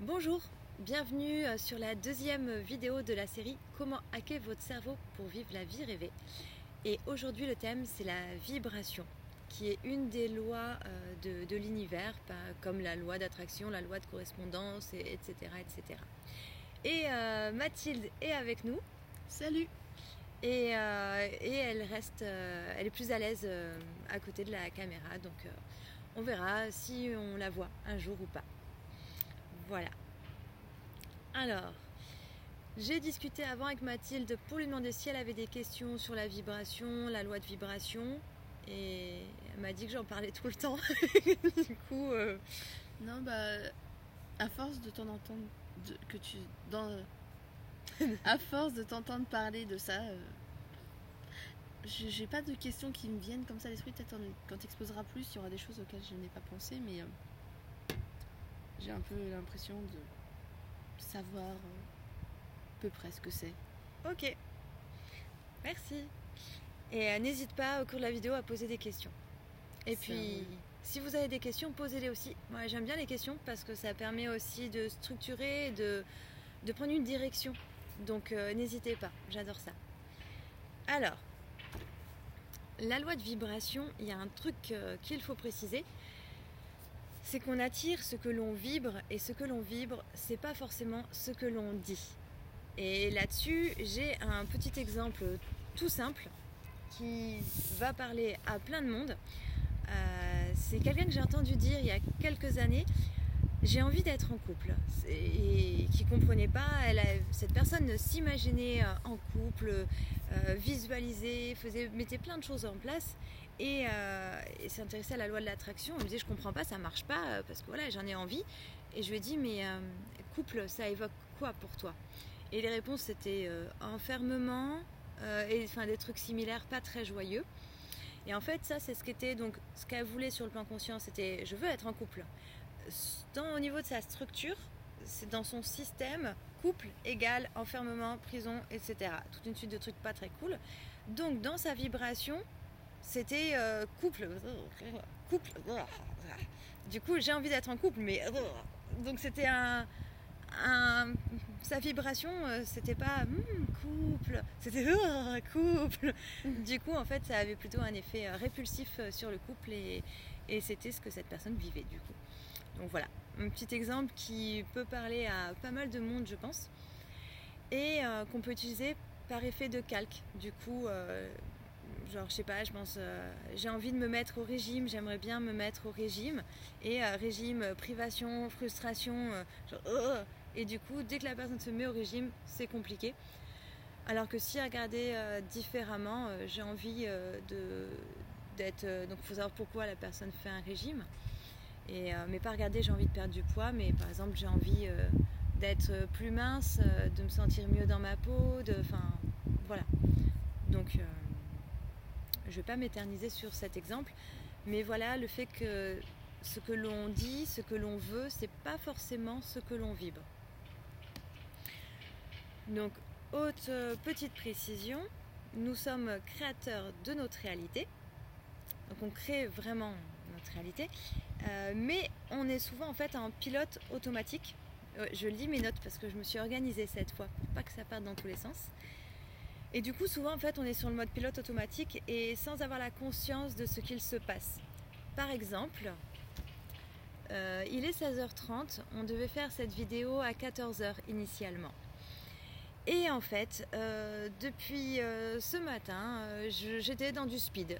Bonjour, bienvenue sur la deuxième vidéo de la série Comment hacker votre cerveau pour vivre la vie rêvée. Et aujourd'hui le thème c'est la vibration, qui est une des lois de l'univers, comme la loi d'attraction, la loi de correspondance, etc. etc. Et Mathilde est avec nous. Salut. Et elle est plus à l'aise à côté de la caméra, donc on verra si on la voit un jour ou pas. Voilà. Alors, j'ai discuté avant avec Mathilde pour lui demander si elle avait des questions sur la vibration, la loi de vibration, et elle m'a dit que j'en parlais tout le temps. Du coup, Non, à force de t'en entendre, à force de t'entendre parler de ça, j'ai pas de questions qui me viennent comme ça à l'esprit. Peut-être quand t'exposeras plus, il y aura des choses auxquelles je n'ai pas pensé, mais j'ai un peu l'impression de savoir à peu près ce que c'est. ok, merci. Et n'hésite pas au cours de la vidéo à poser des questions. Et Ça puis, roule. si vous avez des questions, posez-les aussi. Moi, j'aime bien les questions parce que ça permet aussi de structurer et de prendre une direction. Donc, n'hésitez pas, j'adore ça. Alors, la loi de vibration, il y a un truc qu'il faut préciser, c'est qu'on attire ce que l'on vibre, et ce que l'on vibre, c'est pas forcément ce que l'on dit. Et là-dessus, j'ai un petit exemple tout simple qui va parler à plein de monde. C'est quelqu'un que j'ai entendu dire il y a quelques années: j'ai envie d'être en couple, et qui comprenait pas, cette personne s'imaginait en couple, visualisait, mettait plein de choses en place, et s'intéressait à la loi de l'attraction. Elle me disait: je comprends pas, ça marche pas, parce que voilà, j'en ai envie. Et je lui ai dit: mais couple, ça évoque quoi pour toi? Et les réponses c'était enfermement, et enfin des trucs similaires, pas très joyeux. Et en fait, ça, c'est ce qu'elle voulait sur le plan conscient, c'était: je veux être en couple. Au niveau de sa structure, c'est dans son système, couple égale enfermement, prison, etc. Toute une suite de trucs pas très cool. Donc dans sa vibration, c'était couple. Du coup, j'ai envie d'être en couple, mais donc c'était sa vibration, c'était pas couple, c'était couple. Du coup, en fait, ça avait plutôt un effet répulsif sur le couple, et c'était ce que cette personne vivait du coup. Donc voilà, un petit exemple qui peut parler à pas mal de monde, je pense, et qu'on peut utiliser par effet de calque. Du coup, genre, je sais pas, je pense, j'ai envie de me mettre au régime, j'aimerais bien me mettre au régime, et régime, privation, frustration, et du coup, dès que la personne se met au régime, c'est compliqué. Alors que si regarder différemment, j'ai envie d'être. Donc il faut savoir pourquoi la personne fait un régime. Mais pas regarder j'ai envie de perdre du poids, mais par exemple j'ai envie d'être plus mince, de me sentir mieux dans ma peau, enfin voilà. Donc je vais pas m'éterniser sur cet exemple, mais voilà, le fait que ce que l'on dit, ce que l'on veut, c'est pas forcément ce que l'on vibre. Donc, autre petite précision, nous sommes créateurs de notre réalité. Donc on crée vraiment notre réalité, mais on est souvent en fait en pilote automatique. Je lis mes notes parce que je me suis organisée cette fois pour pas que ça parte dans tous les sens. Et du coup, souvent en fait, on est sur le mode pilote automatique et sans avoir la conscience de ce qu'il se passe. Par exemple, il est 16h30, on devait faire cette vidéo à 14h initialement. Et en fait, depuis ce matin, j'étais dans du speed.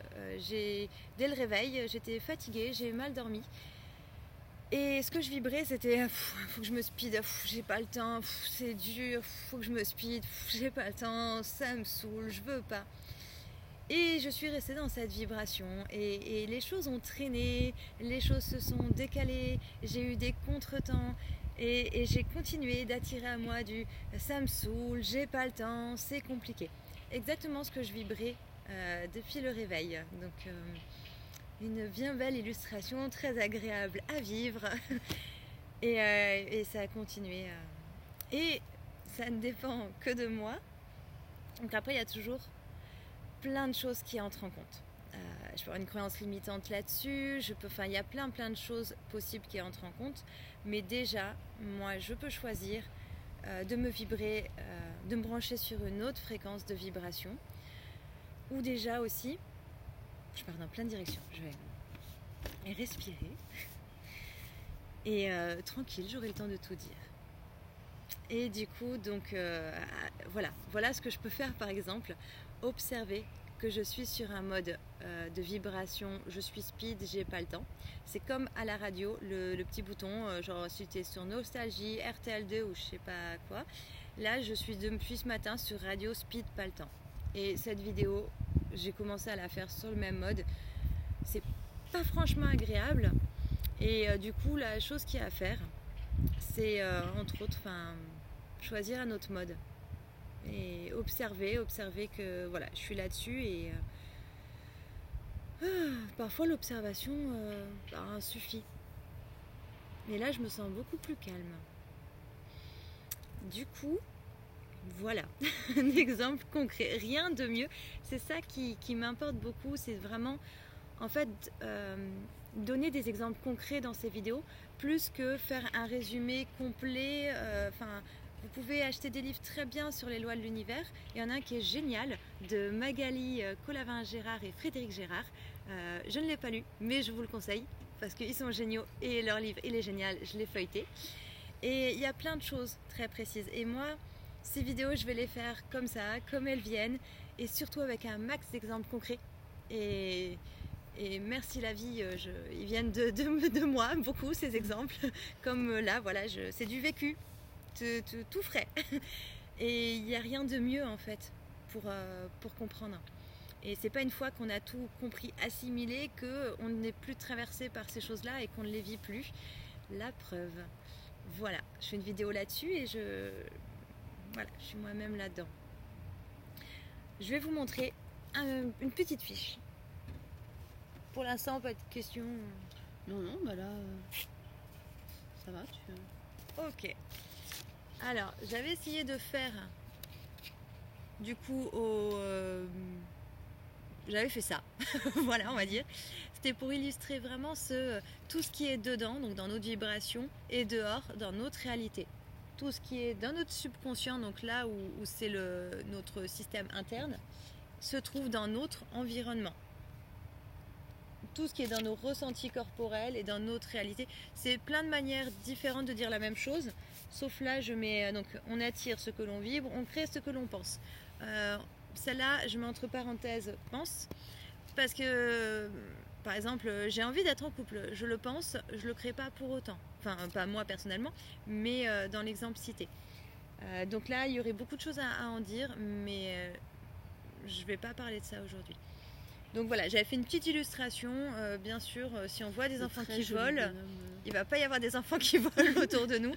Dès le réveil, j'étais fatiguée, j'ai mal dormi. Et ce que je vibrais, c'était: faut que je me speed, j'ai pas le temps, c'est dur, faut que je me speed, j'ai pas le temps, ça me saoule, je veux pas. Et je suis restée dans cette vibration, et les choses ont traîné, les choses se sont décalées, j'ai eu des contretemps, et j'ai continué d'attirer à moi du ça me saoule, j'ai pas le temps, c'est compliqué. Exactement ce que je vibrais depuis le réveil. Donc une bien belle illustration, très agréable à vivre. Et ça a continué. Et ça ne dépend que de moi. Donc après, il y a toujours plein de choses qui entrent en compte. Je peux avoir une croyance limitante là-dessus, il y a plein de choses possibles qui entrent en compte, mais déjà, moi, je peux choisir de me vibrer, de me brancher sur une autre fréquence de vibration, ou déjà aussi, je pars dans plein de directions, je vais respirer, et tranquille, j'aurai le temps de tout dire. Et du coup, donc, voilà ce que je peux faire, par exemple, observer que je suis sur un mode de vibration, je suis speed, j'ai pas le temps. C'est comme à la radio, le petit bouton, genre si tu es sur Nostalgie, RTL2 ou je sais pas quoi. Là, je suis depuis ce matin sur radio speed, pas le temps. Et cette vidéo, j'ai commencé à la faire sur le même mode. C'est pas franchement agréable. Et du coup, la chose qu'il y a à faire, c'est entre autres, choisir un autre mode. Et observer que voilà, je suis là-dessus et parfois l'observation suffit. Mais là, je me sens beaucoup plus calme. Du coup, voilà, un exemple concret, rien de mieux. C'est ça qui m'importe beaucoup, c'est vraiment, en fait, donner des exemples concrets dans ces vidéos, plus que faire un résumé complet, vous pouvez acheter des livres très bien sur les lois de l'univers. Il y en a un qui est génial, de Magali Collavin-Gérard et Frédéric Gérard. Je ne l'ai pas lu, mais je vous le conseille, parce qu'ils sont géniaux et leur livre, il est génial, je l'ai feuilleté. Et il y a plein de choses très précises. Et moi, ces vidéos, je vais les faire comme ça, comme elles viennent, et surtout avec un max d'exemples concrets. Et merci la vie, ils viennent de moi, beaucoup ces exemples. Comme là, voilà, c'est du vécu. Tout frais. Et il n'y a rien de mieux en fait pour comprendre. Et c'est pas une fois qu'on a tout compris, assimilé, qu'on n'est plus traversé par ces choses-là et qu'on ne les vit plus. La preuve. Voilà, je fais une vidéo là-dessus et je suis moi-même là-dedans. Je vais vous montrer une petite fiche. Pour l'instant, pas de questions. Non, bah là, ça va, Ok. Alors, j'avais essayé de faire, du coup, j'avais fait ça, voilà, on va dire. C'était pour illustrer vraiment tout ce qui est dedans, donc dans notre vibration, et dehors, dans notre réalité. Tout ce qui est dans notre subconscient, donc là où c'est notre système interne, se trouve dans notre environnement. Tout ce qui est dans nos ressentis corporels et dans notre réalité. C'est plein de manières différentes de dire la même chose. Sauf là, je mets, donc on attire ce que l'on vibre, on crée ce que l'on pense. Celle-là, je mets entre parenthèses pense, parce que, par exemple, j'ai envie d'être en couple, je le pense, je le crée pas pour autant. Enfin, pas moi personnellement, mais dans l'exemple cité. Donc là, il y aurait beaucoup de choses à en dire, mais je vais pas parler de ça aujourd'hui. Donc voilà, j'avais fait une petite illustration, bien sûr, si on voit des enfants qui volent, il va pas y avoir des enfants qui volent autour de nous,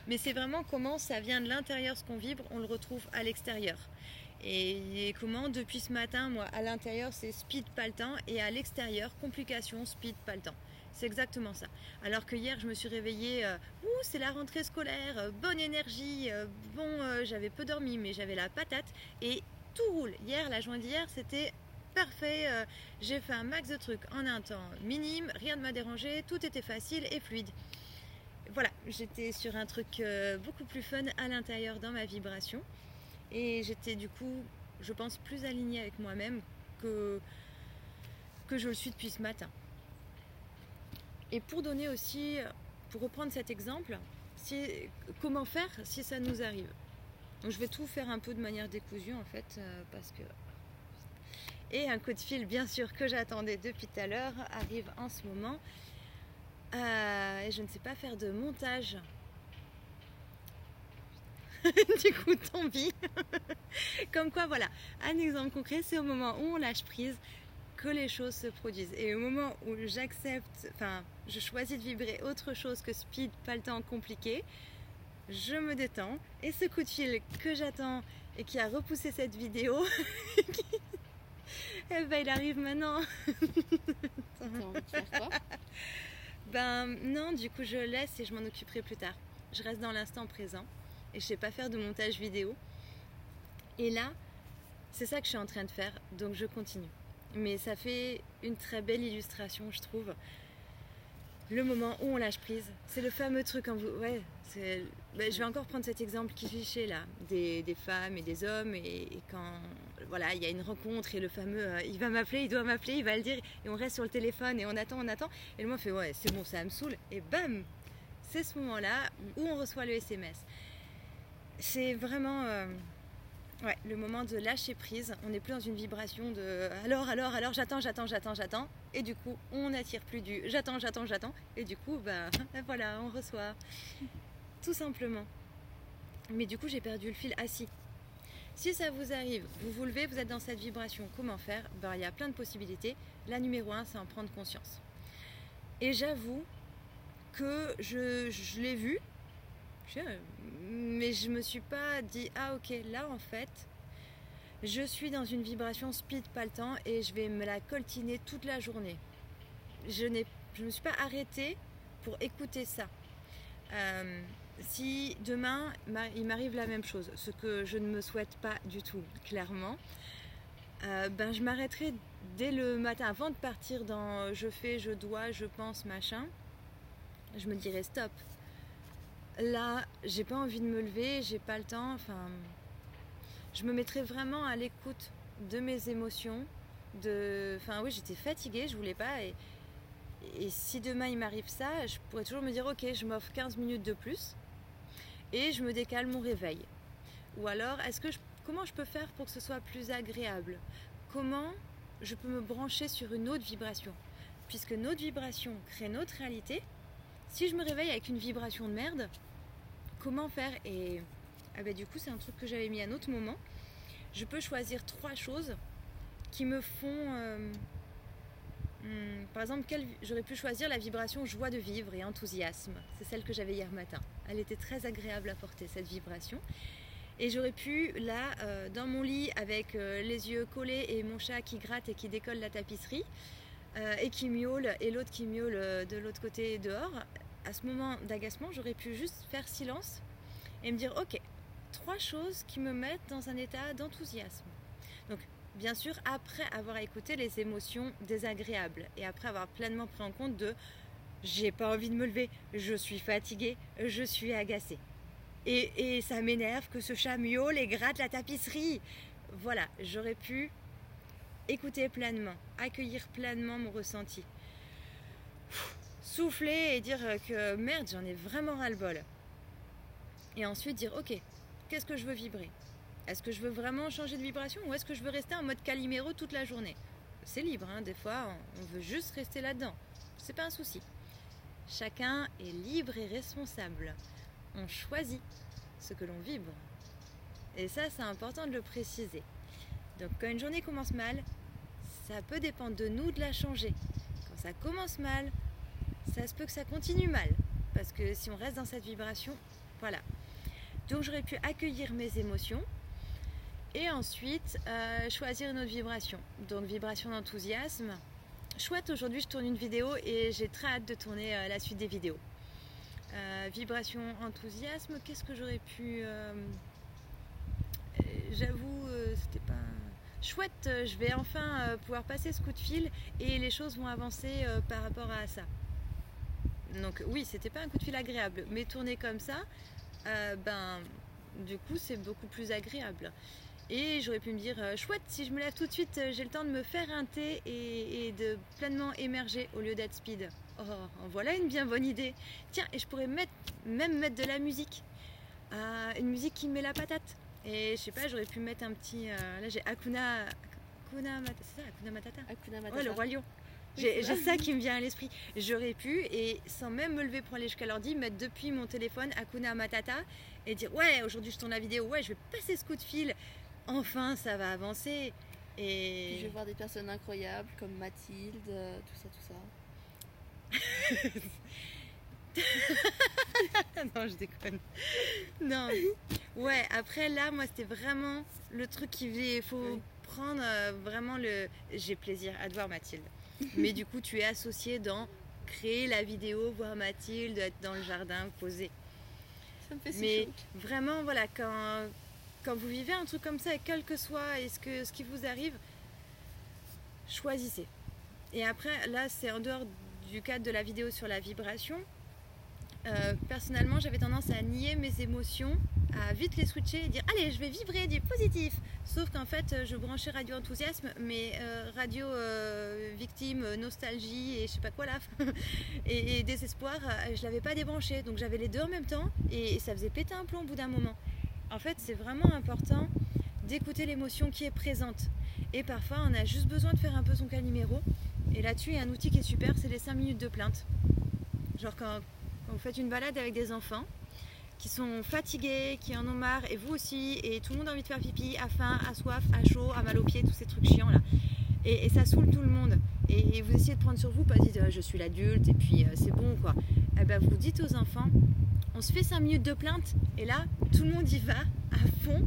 mais c'est vraiment comment ça vient de l'intérieur, ce qu'on vibre, on le retrouve à l'extérieur. Et comment depuis ce matin, moi, à l'intérieur, c'est speed, pas le temps, et à l'extérieur, complications, speed, pas le temps. C'est exactement ça. Alors que hier, je me suis réveillée, c'est la rentrée scolaire, bonne énergie, j'avais peu dormi, mais j'avais la patate, et tout roule. Hier, la journée d'hier, c'était parfait, j'ai fait un max de trucs en un temps minime, rien ne m'a dérangé, tout était facile et fluide. Voilà, j'étais sur un truc beaucoup plus fun à l'intérieur dans ma vibration et j'étais du coup, je pense, plus alignée avec moi-même que je le suis depuis ce matin. Et pour donner aussi, pour reprendre cet exemple, comment faire si ça nous arrive. Donc je vais tout faire un peu de manière décousue en fait, parce que... Et un coup de fil, bien sûr, que j'attendais depuis tout à l'heure, arrive en ce moment. Et je ne sais pas faire de montage. Du coup, tant pis. Comme quoi, voilà, un exemple concret, c'est au moment où on lâche prise que les choses se produisent. Et au moment où je choisis de vibrer autre chose que speed, pas le temps compliqué, je me détends. Et ce coup de fil que j'attends et qui a repoussé cette vidéo... il arrive maintenant. T'as envie de faire quoi? Non, du coup je laisse et je m'en occuperai plus tard. Je reste dans l'instant présent et je sais pas faire de montage vidéo. Et là, c'est ça que je suis en train de faire, donc je continue. mais ça fait une très belle illustration, je trouve. Le moment où on lâche prise, c'est le fameux truc quand vous... Ouais, je vais encore prendre cet exemple qui cliché là, des femmes et des hommes, et quand voilà, il y a une rencontre et le fameux il va m'appeler, il doit m'appeler, il va le dire, et on reste sur le téléphone et on attend, et le moment fait ouais, c'est bon, ça me saoule, et bam, c'est ce moment-là où on reçoit le SMS. C'est vraiment ouais, le moment de lâcher prise. On n'est plus dans une vibration de alors, j'attends. Et du coup, on n'attire plus du j'attends. Et du coup, voilà, on reçoit. Tout simplement. Mais du coup, j'ai perdu le fil. Ah si. Si ça vous arrive, vous vous levez, vous êtes dans cette vibration, comment faire ? Il y a plein de possibilités. La numéro 1, c'est en prendre conscience. Et j'avoue que je l'ai vu, mais je me suis pas dit ah ok, là en fait je suis dans une vibration speed pas le temps et je vais me la coltiner toute la journée. Je me suis pas arrêtée pour écouter ça. Si demain il m'arrive la même chose, ce que je ne me souhaite pas du tout clairement, je m'arrêterai dès le matin avant de partir dans je fais, je dois, je pense, machin. Je me dirais stop. Là, j'ai pas envie de me lever, j'ai pas le temps. Enfin, je me mettrais vraiment à l'écoute de mes émotions. Enfin, oui, j'étais fatiguée, je voulais pas. Et si demain il m'arrive ça, je pourrais toujours me dire ok, je m'offre 15 minutes de plus et je me décale mon réveil. Ou alors, comment je peux faire pour que ce soit plus agréable ? Comment je peux me brancher sur une autre vibration ? Puisque notre vibration crée notre réalité. Si je me réveille avec une vibration de merde, comment faire ? Et du coup, c'est un truc que j'avais mis à un autre moment. Je peux choisir 3 choses qui me font... par exemple, j'aurais pu choisir la vibration joie de vivre et enthousiasme. C'est celle que j'avais hier matin. Elle était très agréable à porter, cette vibration. Et j'aurais pu, là, dans mon lit, avec les yeux collés et mon chat qui gratte et qui décolle la tapisserie, et qui miaule, et l'autre qui miaule de l'autre côté dehors, à ce moment d'agacement, j'aurais pu juste faire silence et me dire ok, 3 choses qui me mettent dans un état d'enthousiasme. Donc bien sûr, après avoir écouté les émotions désagréables et après avoir pleinement pris en compte de j'ai pas envie de me lever, je suis fatiguée, je suis agacée. Et ça m'énerve que ce chat miaule et gratte la tapisserie. Voilà, j'aurais pu écouter pleinement, accueillir pleinement mon ressenti. Souffler et dire que merde, j'en ai vraiment ras-le-bol. Et ensuite dire ok, qu'est-ce que je veux vibrer ? Est-ce que je veux vraiment changer de vibration ou est-ce que je veux rester en mode Calimero toute la journée ? C'est libre, hein, des fois on veut juste rester là-dedans. C'est pas un souci. Chacun est libre et responsable. On choisit ce que l'on vibre. Et ça, c'est important de le préciser. Donc quand une journée commence mal, ça peut dépendre de nous de la changer. Quand ça commence mal, ça se peut que ça continue mal. Parce que si on reste dans cette vibration, voilà. Donc j'aurais pu accueillir mes émotions et ensuite choisir une autre vibration. Donc vibration d'enthousiasme. Chouette, aujourd'hui je tourne une vidéo et j'ai très hâte de tourner la suite des vidéos. Vibration enthousiasme, qu'est-ce que j'aurais pu... j'avoue, c'était pas... Chouette, je vais enfin pouvoir passer ce coup de fil et les choses vont avancer par rapport à ça. Donc oui, c'était pas un coup de fil agréable, mais tourner comme ça, du coup c'est beaucoup plus agréable. Et j'aurais pu me dire, chouette, si je me lève tout de suite, j'ai le temps de me faire un thé et de pleinement émerger au lieu d'être speed. Oh, voilà une bien bonne idée. Tiens, et je pourrais même mettre de la musique. Une musique qui me met la patate. Et je sais pas, j'aurais pu mettre un petit... là j'ai Hakuna Matata. Ouais, le Roi Lion. J'ai ça qui me vient à l'esprit. J'aurais pu, et sans même me lever pour aller jusqu'à l'ordi, mettre depuis mon téléphone Hakuna Matata et dire ouais, aujourd'hui je tourne la vidéo, ouais, je vais passer ce coup de fil. Enfin, ça va avancer. Et puis je vais voir des personnes incroyables comme Mathilde, tout ça. Non, je déconne. Non. Ouais, après là, moi, c'était vraiment le truc il faut prendre vraiment le... J'ai plaisir à te voir Mathilde. Mais du coup, tu es associé dans créer la vidéo, voir Mathilde, être dans le jardin, poser. Ça me fait si Mais chaud. vraiment, voilà, quand vous vivez un truc comme ça, et quel que soit ce qui vous arrive, choisissez. Et après, là, c'est en dehors du cadre de la vidéo sur la vibration. Personnellement, j'avais tendance à nier mes émotions, à vite les switcher et dire allez, je vais vibrer du positif. Sauf qu'en fait, je branchais radio enthousiasme, mais radio victime, nostalgie et je sais pas quoi là, et désespoir, je l'avais pas débranché. Donc j'avais les deux en même temps et ça faisait péter un plomb au bout d'un moment. En fait, c'est vraiment important d'écouter l'émotion qui est présente. Et parfois, on a juste besoin de faire un peu son caliméro. Et là-dessus, il y a un outil qui est super, c'est les 5 minutes de plainte. Genre quand vous faites une balade avec des enfants qui sont fatigués, qui en ont marre, et vous aussi, et tout le monde a envie de faire pipi, a faim, a soif, a chaud, a mal aux pieds, tous ces trucs chiants là. Et ça saoule tout le monde. Et vous essayez de prendre sur vous, pas dire je suis l'adulte et puis c'est bon quoi. Et ben vous dites aux enfants, on se fait 5 minutes de plainte, et là, tout le monde y va à fond.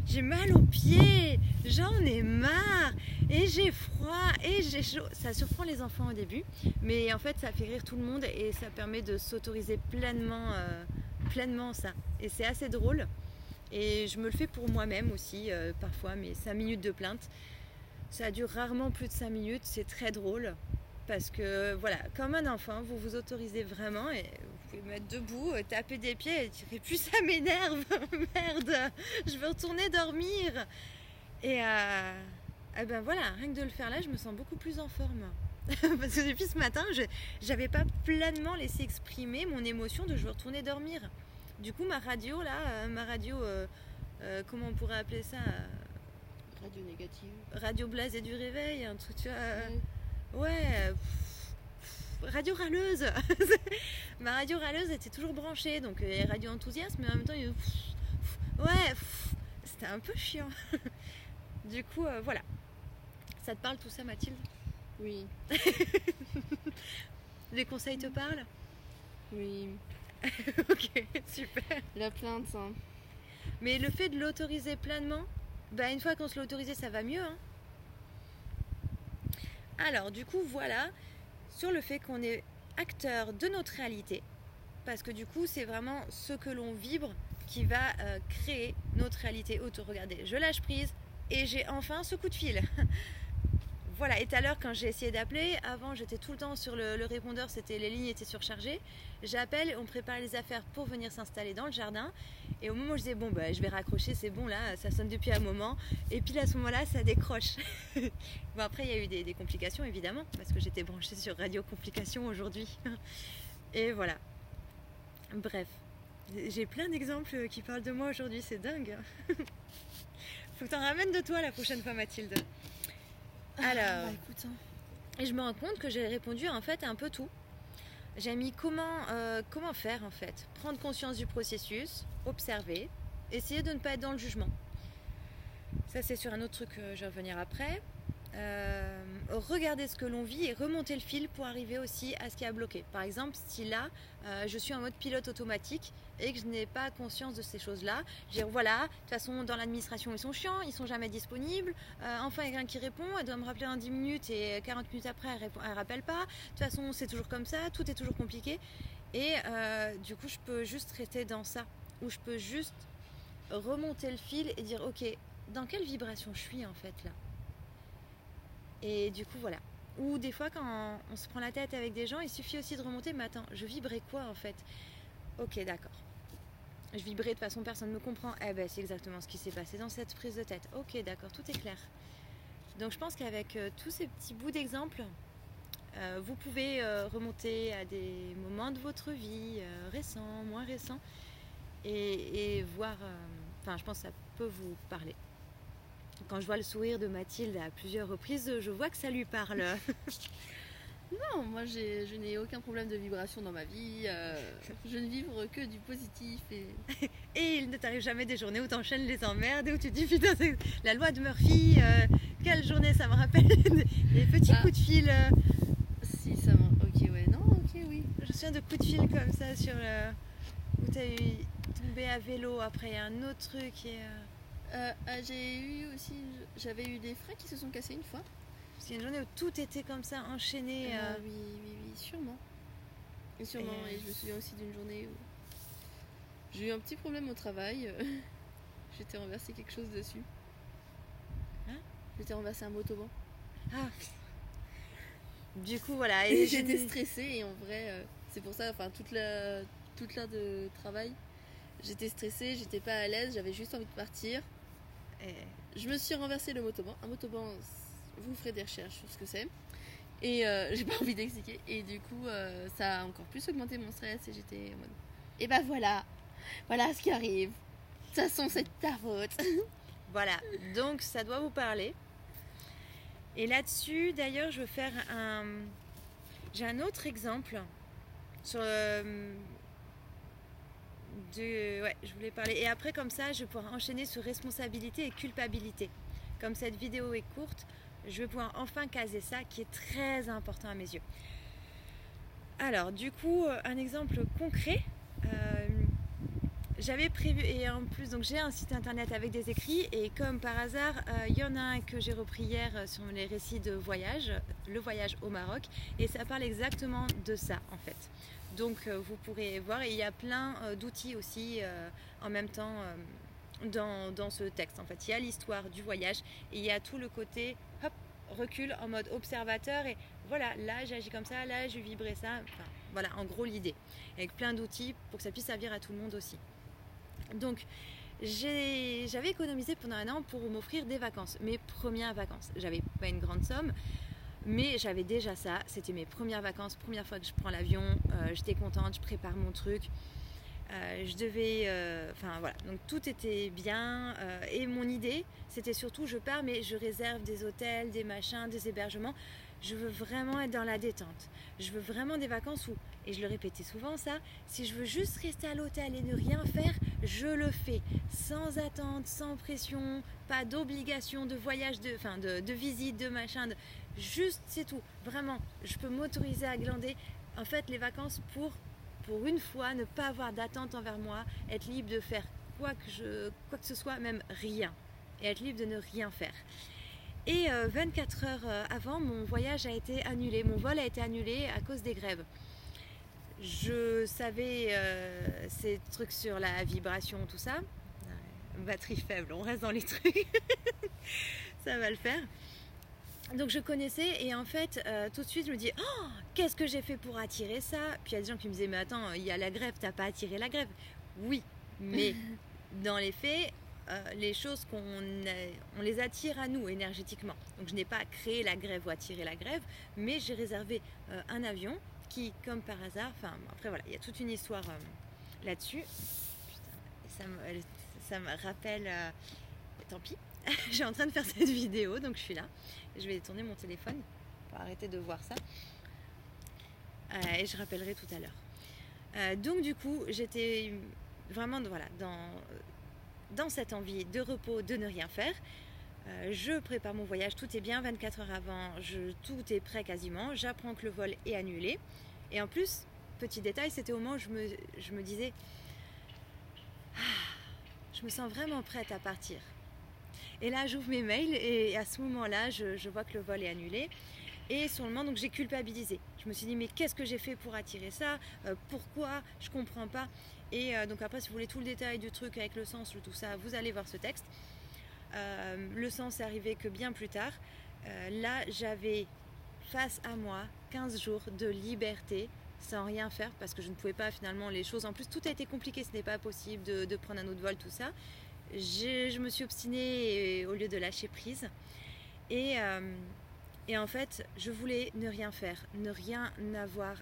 J'ai mal aux pieds, j'en ai marre, et j'ai froid, et j'ai chaud. Ça surprend les enfants au début, mais en fait ça fait rire tout le monde et ça permet de s'autoriser pleinement ça. Et c'est assez drôle. Et je me le fais pour moi-même aussi, parfois, mes 5 minutes de plainte. Ça dure rarement plus de 5 minutes, c'est très drôle. Parce que voilà, comme un enfant, vous vous autorisez vraiment et vous pouvez mettre debout, taper des pieds et dire et puis ça m'énerve, merde, je veux retourner dormir. Et ben voilà, rien que de le faire là, je me sens beaucoup plus en forme. Parce que depuis ce matin, je n'avais pas pleinement laissé exprimer mon émotion de je veux retourner dormir. Du coup, ma radio là, comment on pourrait appeler ça Radio négative. Radio blasée du réveil, un truc, tu vois. Ouais, radio râleuse. Ma radio râleuse était toujours branchée, donc radio enthousiasme, mais en même temps, c'était un peu chiant. Du coup, voilà. Ça te parle tout ça, Mathilde ? Oui. Les conseils te parlent ? Oui. Ok, super. La plainte, hein. Mais le fait de l'autoriser pleinement, bah une fois qu'on se l'a autorisé, ça va mieux, hein. Alors, du coup, voilà, sur le fait qu'on est acteur de notre réalité, parce que du coup, c'est vraiment ce que l'on vibre qui va créer notre réalité autour. Regardez, je lâche prise et j'ai enfin ce coup de fil. Voilà, et tout à l'heure, quand j'ai essayé d'appeler, avant, j'étais tout le temps sur le répondeur, les lignes étaient surchargées. J'appelle, on prépare les affaires pour venir s'installer dans le jardin. Et au moment où je disais, bon, bah, je vais raccrocher, c'est bon, là, ça sonne depuis un moment. Et puis à ce moment-là, ça décroche. Bon, après, il y a eu des complications, évidemment, parce que j'étais branchée sur Radio Complications aujourd'hui. Et voilà. Bref, j'ai plein d'exemples qui parlent de moi aujourd'hui, c'est dingue. Faut que t'en ramènes de toi la prochaine fois, Mathilde. Alors, écoute, hein. Et je me rends compte que j'ai répondu en fait à un peu tout. J'ai mis comment faire en fait. Prendre conscience du processus, observer, essayer de ne pas être dans le jugement. Ça c'est sur un autre truc, je vais revenir après. Regarder ce que l'on vit et remonter le fil pour arriver aussi à ce qui a bloqué. Par exemple, si là, je suis en mode pilote automatique et que je n'ai pas conscience de ces choses-là, je dis voilà, de toute façon dans l'administration ils sont chiants, ils sont jamais disponibles, enfin il y a quelqu'un qui répond, elle doit me rappeler dans 10 minutes et 40 minutes après elle rappelle pas, de toute façon c'est toujours comme ça, tout est toujours compliqué et du coup je peux juste rester dans ça, ou je peux juste remonter le fil et dire ok, dans quelle vibration je suis en fait là. Et du coup voilà. Ou des fois quand on se prend la tête avec des gens, il suffit aussi de remonter, mais attends, je vibrais quoi en fait ? Ok, d'accord. Je vibrais de toute façon, personne ne me comprend. Eh ben c'est exactement ce qui s'est passé dans cette prise de tête. Ok, d'accord, tout est clair. Donc je pense qu'avec tous ces petits bouts d'exemples, vous pouvez remonter à des moments de votre vie, récents, moins récents, et voir, je pense que ça peut vous parler. Quand je vois le sourire de Mathilde à plusieurs reprises, je vois que ça lui parle. Non, moi je n'ai aucun problème de vibration dans ma vie. Je ne vibre que du positif. Et il ne t'arrive jamais des journées où t'enchaînes les emmerdes et où tu te dis putain, c'est la loi de Murphy, quelle journée ça me rappelle des petits coups de fil. Si, ça m'a... Ok, ouais, non, ok, oui. Je me souviens de coups de fil comme ça sur où t'as eu tombé à vélo, après il y a un autre truc et... J'avais eu des freins qui se sont cassés une fois. Parce qu'il y a une journée où tout était comme ça, enchaîné. Oui, sûrement. Et je me souviens aussi d'une journée où j'ai eu un petit problème au travail. J'étais renversé quelque chose dessus. Hein ? J'étais renversé un motoban. Ah, du coup, voilà. Et j'étais stressée et en vrai, c'est pour ça, enfin, toute l'heure de travail, j'étais stressée, j'étais pas à l'aise, j'avais juste envie de partir. Et je me suis renversé le motoban. Un motoban, vous ferez des recherches sur ce que c'est. Et j'ai pas envie d'expliquer. Et du coup, ça a encore plus augmenté mon stress et j'étais en mode... Et bah voilà ce qui arrive. De toute façon, c'est ta faute. Voilà, donc ça doit vous parler. Et là-dessus, d'ailleurs, je veux faire j'ai un autre exemple sur je voulais parler. Et après, comme ça, je vais pouvoir enchaîner sur responsabilité et culpabilité. Comme cette vidéo est courte, je vais pouvoir enfin caser ça, qui est très important à mes yeux. Alors, du coup, un exemple concret. J'avais prévu, et en plus, donc j'ai un site internet avec des écrits, et comme par hasard, il y en a un que j'ai repris hier sur les récits de voyage, le voyage au Maroc, et ça parle exactement de ça en fait. Donc vous pourrez voir, et il y a plein d'outils aussi en même temps dans ce texte. En fait, il y a l'histoire du voyage, et il y a tout le côté recul en mode observateur, et voilà, là j'agis comme ça, là je vibrais ça, enfin, voilà en gros l'idée, avec plein d'outils pour que ça puisse servir à tout le monde aussi. Donc j'avais économisé pendant un an pour m'offrir des vacances, mes premières vacances. J'avais pas une grande somme, mais j'avais déjà ça. C'était mes premières vacances, première fois que je prends l'avion. J'étais contente, je prépare mon truc. Je devais... Enfin voilà, donc tout était bien. Et mon idée, c'était surtout, je pars, mais je réserve des hôtels, des machins, des hébergements. Je veux vraiment être dans la détente. Je veux vraiment des vacances où, et je le répétais souvent ça, si je veux juste rester à l'hôtel et ne rien faire, je le fais. Sans attente, sans pression, pas d'obligation de voyage, de visite, de machin. Juste, c'est tout. Vraiment, je peux m'autoriser à glander. En fait, les vacances pour une fois, ne pas avoir d'attente envers moi, être libre de faire quoi que ce soit, même rien. Et être libre de ne rien faire. Et 24 heures avant, mon voyage a été annulé. Mon vol a été annulé à cause des grèves. Je savais ces trucs sur la vibration, tout ça. Batterie faible, on reste dans les trucs. Ça va le faire. Donc je connaissais, et en fait, tout de suite, je me dis, oh, qu'est-ce que j'ai fait pour attirer ça? Puis il y a des gens qui me disaient, mais attends, il y a la grève, t'as pas attiré la grève? Oui, mais dans les faits, les choses on les attire à nous énergétiquement. Donc je n'ai pas créé la grève ou attiré la grève, mais j'ai réservé un avion qui, comme par hasard, enfin après voilà, il y a toute une histoire là-dessus. Putain, ça me rappelle, tant pis, je suis en train de faire cette vidéo, donc je suis là. Je vais tourner mon téléphone pour arrêter de voir ça. Et je rappellerai tout à l'heure. Donc du coup, j'étais vraiment dans cette envie de repos, de ne rien faire. Je prépare mon voyage, tout est bien, 24 heures avant, tout est prêt quasiment. J'apprends que le vol est annulé. Et en plus, petit détail, c'était au moment où je me disais, je me sens vraiment prête à partir. Et là, j'ouvre mes mails, et à ce moment-là, je vois que le vol est annulé. Et sur le moment, donc j'ai culpabilisé. Je me suis dit, mais qu'est-ce que j'ai fait pour attirer ça? Pourquoi? Je comprends pas. Et donc après, si vous voulez tout le détail du truc avec le sens, tout ça, vous allez voir ce texte. Le sens est arrivé que bien plus tard. Là, j'avais face à moi 15 jours de liberté sans rien faire, parce que je ne pouvais pas finalement les choses. En plus, tout a été compliqué, ce n'est pas possible de prendre un autre vol, tout ça. Je me suis obstinée au lieu de lâcher prise. Et en fait, je voulais ne rien faire, ne rien avoir,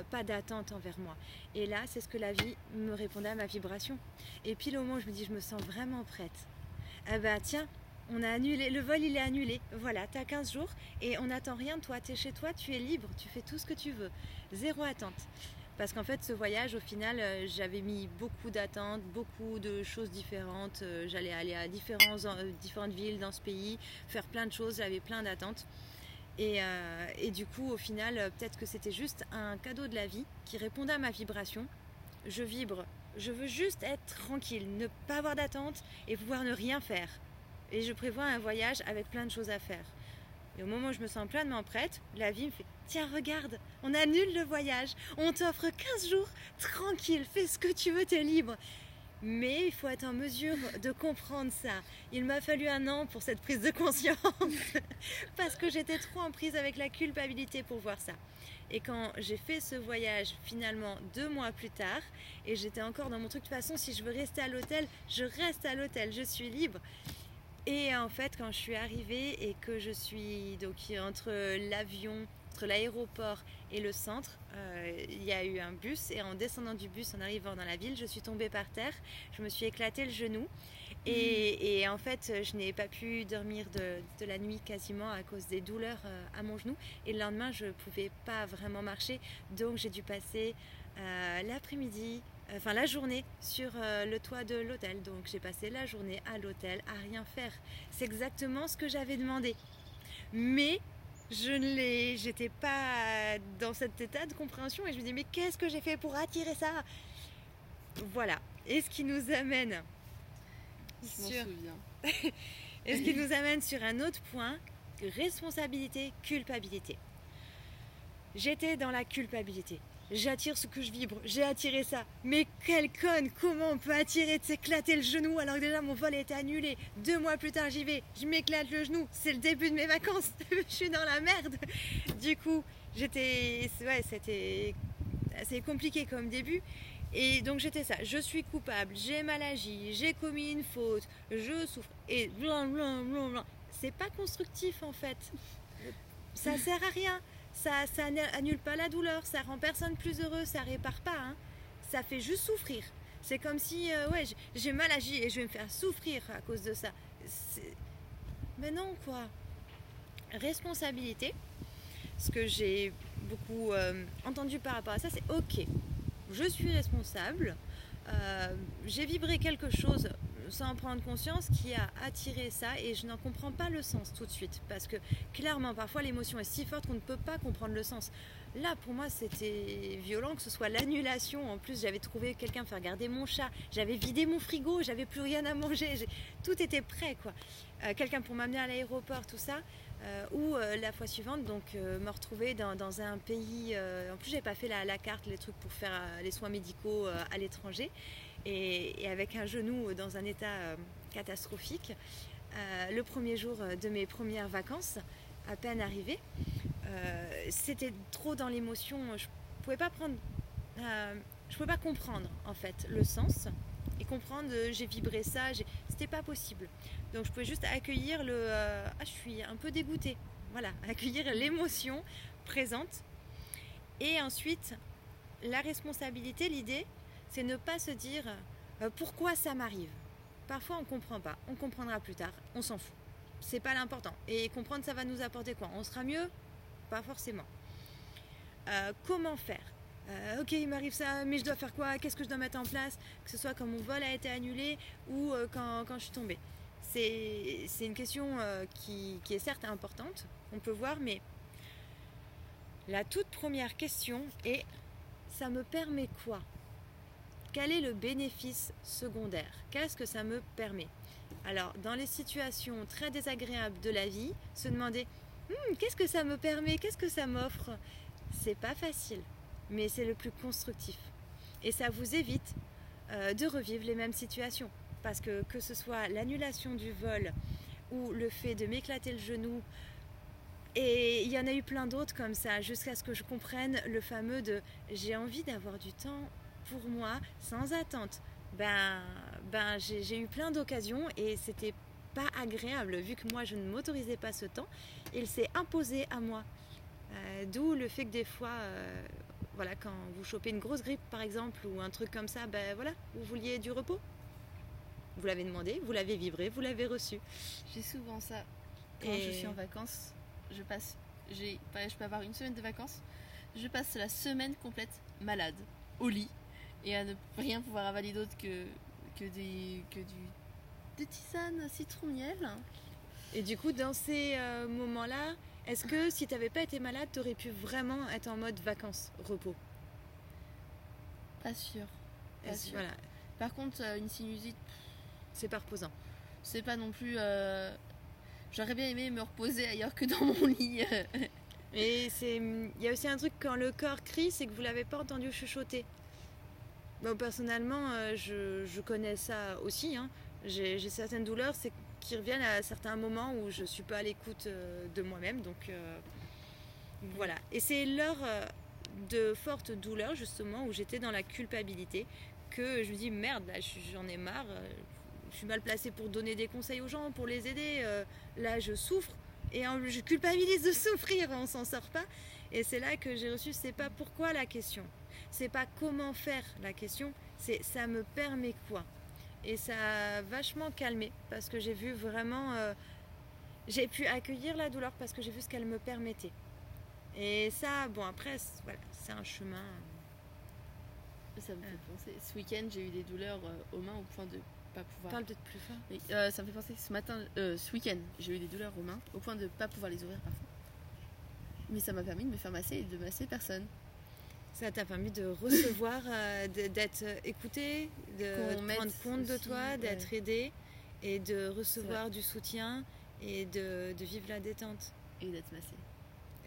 pas d'attente envers moi. Et là, c'est ce que la vie me répondait à ma vibration. Et puis, le moment où je me dis, je me sens vraiment prête. Ah bah tiens, on a annulé, le vol il est annulé. Voilà, t'as 15 jours et on n'attend rien de toi. T'es chez toi, tu es libre, tu fais tout ce que tu veux. Zéro attente. Parce qu'en fait, ce voyage, au final, j'avais mis beaucoup d'attentes, beaucoup de choses différentes. J'allais aller à différentes villes dans ce pays, faire plein de choses, j'avais plein d'attentes. Et du coup, au final, peut-être que c'était juste un cadeau de la vie qui répondait à ma vibration. Je vibre, je veux juste être tranquille, ne pas avoir d'attente et pouvoir ne rien faire. Et je prévois un voyage avec plein de choses à faire. Et au moment où je me sens pleinement prête, la vie me fait « Tiens, regarde, on annule le voyage, on t'offre 15 jours, tranquille, fais ce que tu veux, t'es libre. » Mais il faut être en mesure de comprendre ça. Il m'a fallu 1 an pour cette prise de conscience parce que j'étais trop en prise avec la culpabilité pour voir ça. Et quand j'ai fait ce voyage finalement 2 mois plus tard, et j'étais encore dans mon truc, de toute façon si je veux rester à l'hôtel, je reste à l'hôtel, je suis libre. Et en fait quand je suis arrivée et que je suis donc entre l'avion, entre l'aéroport et le centre, il y a eu un bus, et en descendant du bus, en arrivant dans la ville, je suis tombée par terre, je me suis éclaté le genou. Et en fait, je n'ai pas pu dormir de la nuit quasiment à cause des douleurs à mon genou. Et le lendemain, je ne pouvais pas vraiment marcher. Donc, j'ai dû passer l'après-midi, enfin la journée sur le toit de l'hôtel. Donc, j'ai passé la journée à l'hôtel à rien faire. C'est exactement ce que j'avais demandé. Mais j'étais pas dans cet état de compréhension et je me dis mais qu'est-ce que j'ai fait pour attirer ça? Voilà. Et ce qui nous amène et ce qui nous amène sur un autre point, responsabilité, culpabilité. J'étais dans la culpabilité. J'attire ce que je vibre, j'ai attiré ça. Mais quelle conne, comment on peut attirer de s'éclater le genou alors que déjà mon vol a été annulé. 2 mois plus tard j'y vais, je m'éclate le genou, c'est le début de mes vacances, je suis dans la merde. Du coup, c'était assez compliqué comme début. Et donc j'étais ça, je suis coupable, j'ai mal agi, j'ai commis une faute, je souffre, et blablabla. C'est pas constructif en fait. Ça sert à rien. Ça annule pas la douleur, ça rend personne plus heureux, ça répare pas, hein. Ça fait juste souffrir. C'est comme si, j'ai mal agi et je vais me faire souffrir à cause de ça. Mais non, quoi. Responsabilité, ce que j'ai beaucoup entendu par rapport à ça, c'est ok, je suis responsable, j'ai vibré quelque chose sans en prendre conscience qui a attiré ça et je n'en comprends pas le sens tout de suite parce que clairement parfois l'émotion est si forte qu'on ne peut pas comprendre le sens. Là pour moi c'était violent, que ce soit l'annulation, en plus j'avais trouvé quelqu'un faire garder mon chat, j'avais vidé mon frigo, j'avais plus rien à manger, tout était prêt quoi. Quelqu'un pour m'amener à l'aéroport, tout ça. Ou la fois suivante donc me retrouver dans un pays, en plus j'avais pas fait la carte, les trucs pour faire les soins médicaux à l'étranger. Et avec un genou dans un état catastrophique. Le premier jour de mes premières vacances, à peine arrivé, c'était trop dans l'émotion. Je pouvais pas comprendre en fait le sens et comprendre. J'ai vibré ça, c'était pas possible. Donc je pouvais juste accueillir je suis un peu dégoûtée. Voilà, accueillir l'émotion présente. Et ensuite, la responsabilité, l'idée, c'est ne pas se dire pourquoi ça m'arrive. Parfois on comprend pas, on comprendra plus tard, on s'en fout. C'est pas l'important. Et comprendre ça va nous apporter quoi? On sera mieux? Pas forcément. Comment faire? Ok, il m'arrive ça, mais je dois faire quoi? Qu'est-ce que je dois mettre en place? Que ce soit quand mon vol a été annulé ou quand je suis tombée. C'est une question qui est certes importante, on peut voir, mais la toute première question est ça me permet quoi? Quel est le bénéfice secondaire? Qu'est-ce que ça me permet? Alors, dans les situations très désagréables de la vie, se demander qu'est-ce que ça me permet? Qu'est-ce que ça m'offre? C'est pas facile, mais c'est le plus constructif. Et ça vous évite de revivre les mêmes situations. Parce que ce soit l'annulation du vol ou le fait de m'éclater le genou, et il y en a eu plein d'autres comme ça, jusqu'à ce que je comprenne le fameux de j'ai envie d'avoir du temps pour moi sans attente. J'ai eu plein d'occasions et c'était pas agréable vu que moi je ne m'autorisais pas ce temps. Il s'est imposé à moi. D'où le fait que des fois, quand vous chopez une grosse grippe par exemple ou un truc comme ça, vous vouliez du repos. Vous l'avez demandé, vous l'avez vibré, vous l'avez reçu. J'ai souvent ça quand je suis en vacances. Je peux avoir une semaine de vacances. Je passe la semaine complète malade, au lit, et à ne rien pouvoir avaler d'autre que des tisanes citron miel. Et du coup, dans ces moments-là, est-ce que si tu n'avais pas été malade, tu aurais pu vraiment être en mode vacances, repos? Pas sûr. Voilà. Par contre, une sinusite, c'est pas reposant. C'est pas non plus... J'aurais bien aimé me reposer ailleurs que dans mon lit. Et il y a aussi un truc, quand le corps crie, c'est que vous l'avez pas entendu chuchoter. Bon, personnellement, je connais ça aussi. Hein. J'ai certaines douleurs qui reviennent à certains moments où je ne suis pas à l'écoute de moi-même. Donc voilà. Et c'est lors de fortes douleurs, justement, où j'étais dans la culpabilité, que je me dis merde, là j'en ai marre. Je suis mal placée pour donner des conseils aux gens, pour les aider. Là, je souffre et je culpabilise de souffrir. On s'en sort pas. Et c'est là que j'ai reçu, c'est pas pourquoi la question. C'est pas comment faire la question, c'est ça me permet quoi. Et ça a vachement calmé parce que j'ai vu vraiment, j'ai pu accueillir la douleur parce que j'ai vu ce qu'elle me permettait. Et ça, bon après, voilà, c'est un chemin. Ça me fait penser. Ce week-end, j'ai eu des douleurs aux mains au point de pas pouvoir. Parle peut-être plus fort. Oui, ça me fait penser que ce week-end, j'ai eu des douleurs aux mains au point de pas pouvoir les ouvrir parfois. Mais ça m'a permis de me faire masser et de masser personne. Ça t'a permis de recevoir, d'être écouté, de prendre compte de toi, d'être aidé et de recevoir du soutien et de vivre la détente. Et d'être massé.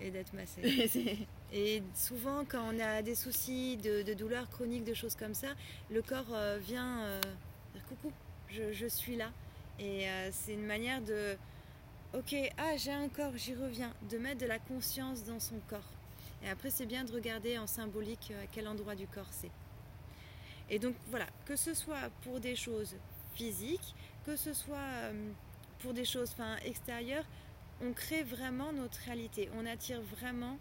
Et d'être massé. Et souvent, quand on a des soucis de douleurs chroniques, de choses comme ça, le corps vient dire coucou, je suis là. Et c'est une manière de, ok, j'ai un corps, j'y reviens, de mettre de la conscience dans son corps. Et après, c'est bien de regarder en symbolique à quel endroit du corps c'est. Et donc voilà, que ce soit pour des choses physiques, que ce soit pour des choses extérieures, on crée vraiment notre réalité. On attire vraiment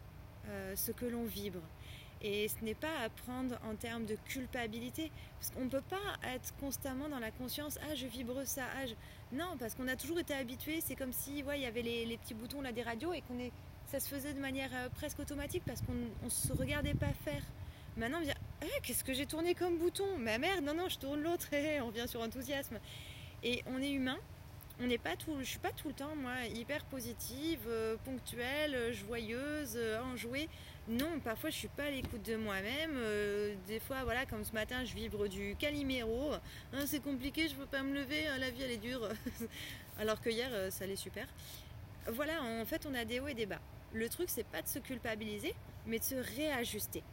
ce que l'on vibre. Et ce n'est pas à prendre en termes de culpabilité. Parce qu'on ne peut pas être constamment dans la conscience, je vibre ça, Non, parce qu'on a toujours été habitué. C'est comme si il y avait les petits boutons là, des radios et ça se faisait de manière presque automatique parce qu'on ne se regardait pas faire. Maintenant, on vient, qu'est-ce que j'ai tourné comme bouton? Mais merde, non, je tourne l'autre, on revient sur enthousiasme. Et on est humain, je suis pas tout le temps, moi, hyper positive, ponctuelle, joyeuse, enjouée. Non, parfois je suis pas à l'écoute de moi-même. Des fois, voilà, comme ce matin, je vibre du Calimero. C'est compliqué, je peux pas me lever, la vie elle est dure. Alors que hier, ça allait super. Voilà, en fait, on a des hauts et des bas. Le truc, c'est pas de se culpabiliser, mais de se réajuster.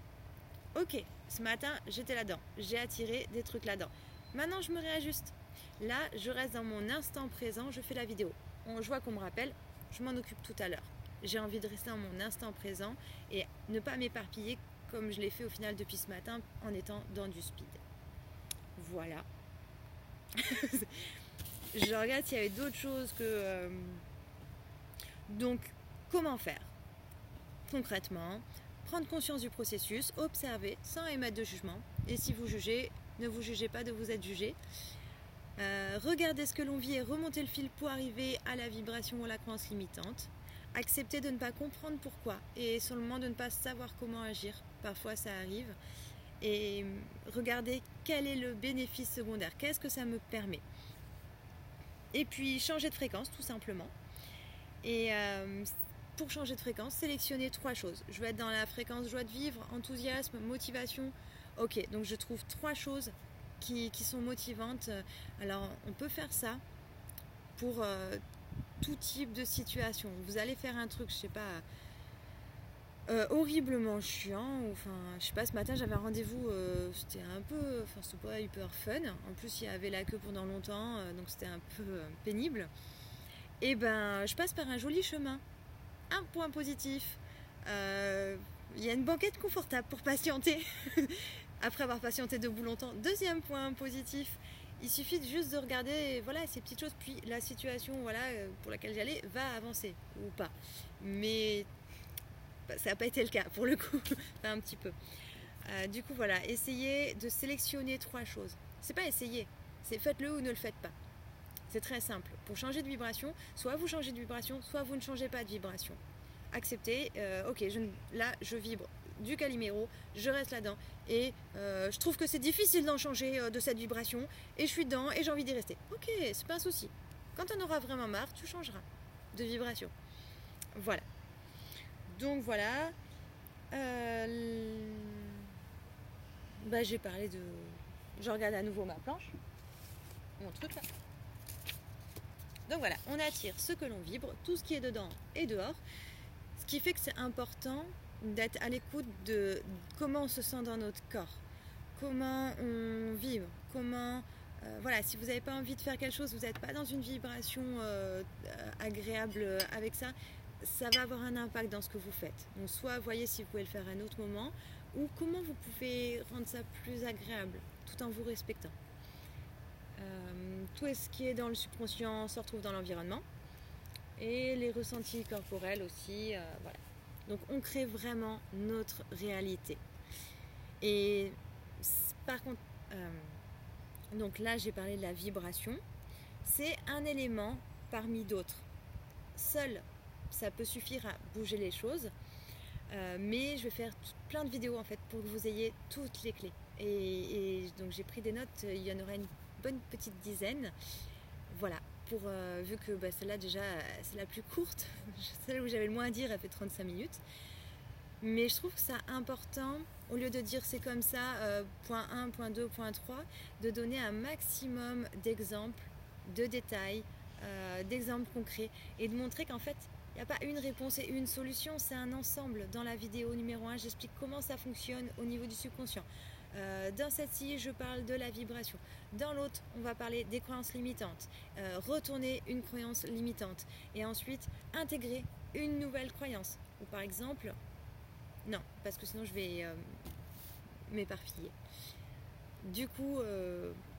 Ok, ce matin, j'étais là-dedans. J'ai attiré des trucs là-dedans. Maintenant, je me réajuste. Là, je reste dans mon instant présent, je fais la vidéo. Je vois qu'on me rappelle, je m'en occupe tout à l'heure. J'ai envie de rester dans mon instant présent et ne pas m'éparpiller comme je l'ai fait au final depuis ce matin en étant dans du speed. Voilà. Je regarde s'il y avait d'autres choses que... Donc, comment faire? Concrètement, prendre conscience du processus, observer sans émettre de jugement. Et si vous jugez, ne vous jugez pas de vous être jugé. Regardez ce que l'on vit et remonter le fil pour arriver à la vibration ou à la croyance limitante. Accepter de ne pas comprendre pourquoi et seulement de ne pas savoir comment agir. Parfois ça arrive. Et regardez quel est le bénéfice secondaire. Qu'est-ce que ça me permet? Et puis changer de fréquence tout simplement. Et pour changer de fréquence, sélectionnez 3 choses. Je vais être dans la fréquence joie de vivre, enthousiasme, motivation. Ok, donc je trouve 3 choses qui sont motivantes. Alors on peut faire ça pour tout type de situation. Vous allez faire un truc, je sais pas, horriblement chiant. Je sais pas, ce matin j'avais un rendez-vous, c'était un peu, c'était pas hyper fun. En plus il y avait la queue pendant longtemps, donc c'était un peu pénible. Et je passe par un joli chemin. Un point positif. Il y a une banquette confortable pour patienter. Après avoir patienté debout longtemps. Deuxième point positif, il suffit juste de regarder ces petites choses, puis la situation pour laquelle j'allais va avancer ou pas. Mais ça n'a pas été le cas pour le coup, un petit peu. Du coup essayez de sélectionner 3 choses. C'est pas essayer, c'est faites-le ou ne le faites pas. C'est très simple. Pour changer de vibration, soit vous changez de vibration, soit vous ne changez pas de vibration. Acceptez, là je vibre du Calimero, je reste là-dedans et je trouve que c'est difficile d'en changer de cette vibration et je suis dedans et j'ai envie d'y rester. Ok, c'est pas un souci. Quand on aura vraiment marre, tu changeras de vibration. Voilà. Donc voilà. J'ai parlé de... Je regarde à nouveau ma planche. Mon truc là. Donc voilà, on attire ce que l'on vibre, tout ce qui est dedans et dehors. Ce qui fait que c'est important d'être à l'écoute de comment on se sent dans notre corps. comment on vibre, comment... voilà, si vous n'avez pas envie de faire quelque chose, vous n'êtes pas dans une vibration agréable avec ça, ça va avoir un impact dans ce que vous faites. Donc soit voyez si vous pouvez le faire à un autre moment, ou comment vous pouvez rendre ça plus agréable, tout en vous respectant. Tout ce qui est dans le subconscient se retrouve dans l'environnement, et les ressentis corporels aussi, voilà. Donc on crée vraiment notre réalité. Et par contre, donc là j'ai parlé de la vibration, c'est un élément parmi d'autres. Seul, ça peut suffire à bouger les choses, mais je vais faire plein de vidéos en fait pour que vous ayez toutes les clés. Et donc j'ai pris des notes, il y en aura une bonne petite dizaine. Voilà, vu que celle-là déjà c'est la plus courte, celle où j'avais le moins à dire, elle fait 35 minutes. Mais je trouve que c'est important, au lieu de dire c'est comme ça, point 1, point 2, point 3, de donner un maximum d'exemples, de détails, d'exemples concrets, et de montrer qu'en fait, il n'y a pas une réponse et une solution, c'est un ensemble. Dans la vidéo numéro 1, j'explique comment ça fonctionne au niveau du subconscient. Dans cette-ci, je parle de la vibration. Dans l'autre, on va parler des croyances limitantes. Retourner une croyance limitante. Et ensuite, intégrer une nouvelle croyance. Ou par exemple... Non, parce que sinon je vais m'éparpiller. Du coup,